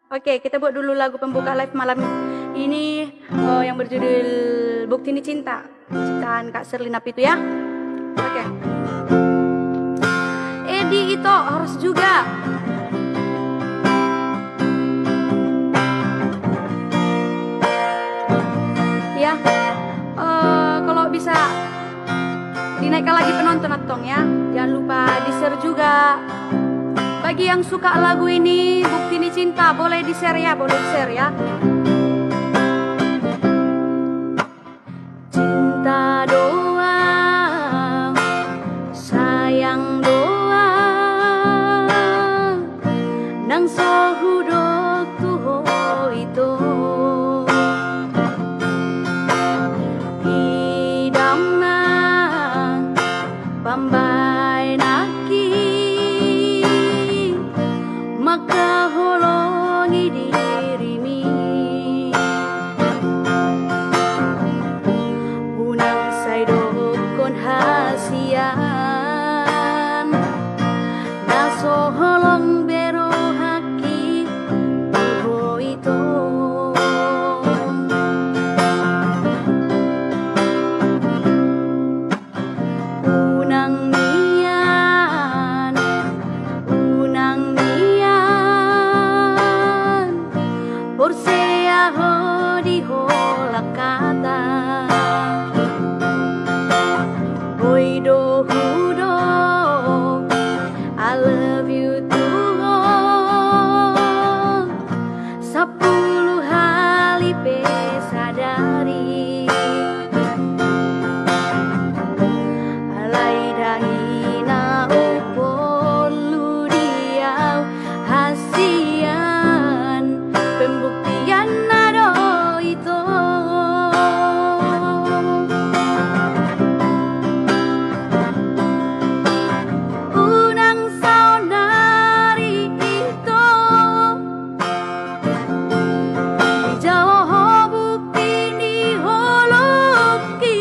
Oke, kita buat dulu lagu pembuka live malam ini yang berjudul Bukti Ini Cinta, ciptaan Kak Sherlina itu ya. Oke. Edi itu harus juga. Ya, kalau bisa dinaikkan lagi penonton atong ya. Jangan lupa di-share juga. Bagi yang suka lagu ini, Bukti Ini Cinta, boleh di-share ya, boleh di-share ya. Cinta doang, sayang doang, nang sohudok tuho itu. Hidam nang pambay naki, maka holongi dirimi. Unang saydokon hasian, naso holong bero haki tuho itu. Unang nian, unang nian, porsea ho di hola kata. Boy do hudo, I love you too. 10 kali pesadari. Alai dahina upolu diau hasian, pembuktian nado itu. Unang saunari itu dijauh bukti ni holoki.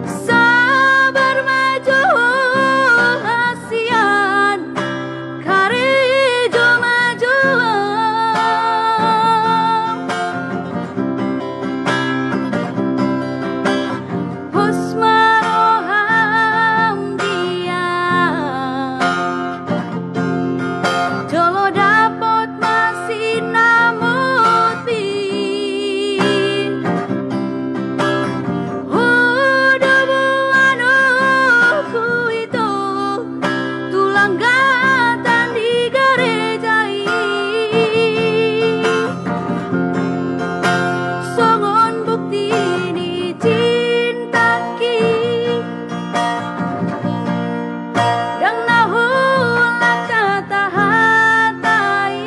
Sabar maju hasian, karejo maju. Husmaroham dia, jolo dapat masih namuti. Hudu buanuku itu, tulang gatan digarejai. Songon bukti ini cintaki, dang nahulah kata hatai.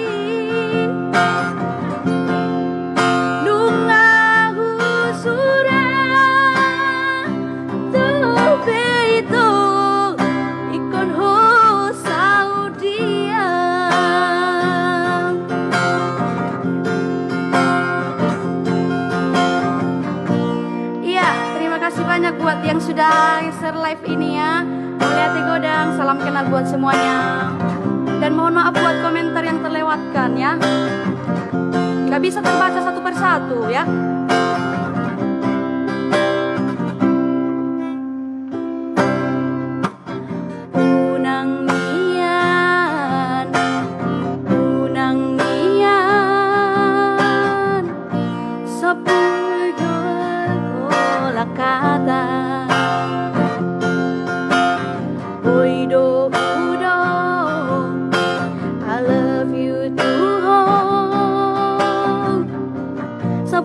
Nungahu surah tupe itu, ikon ho saudia. Iya, terima kasih banyak buat yang sudah share live ini ya. Mulyati Godang, salam kenal buat semuanya. Dan mohon maaf buat komentar yang terlewatkan ya. Gak bisa terbaca satu persatu ya. Unang nian, unang nian, sepuluh kola kata. Boy do hudo, I love you too. 10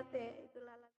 Ate, itulah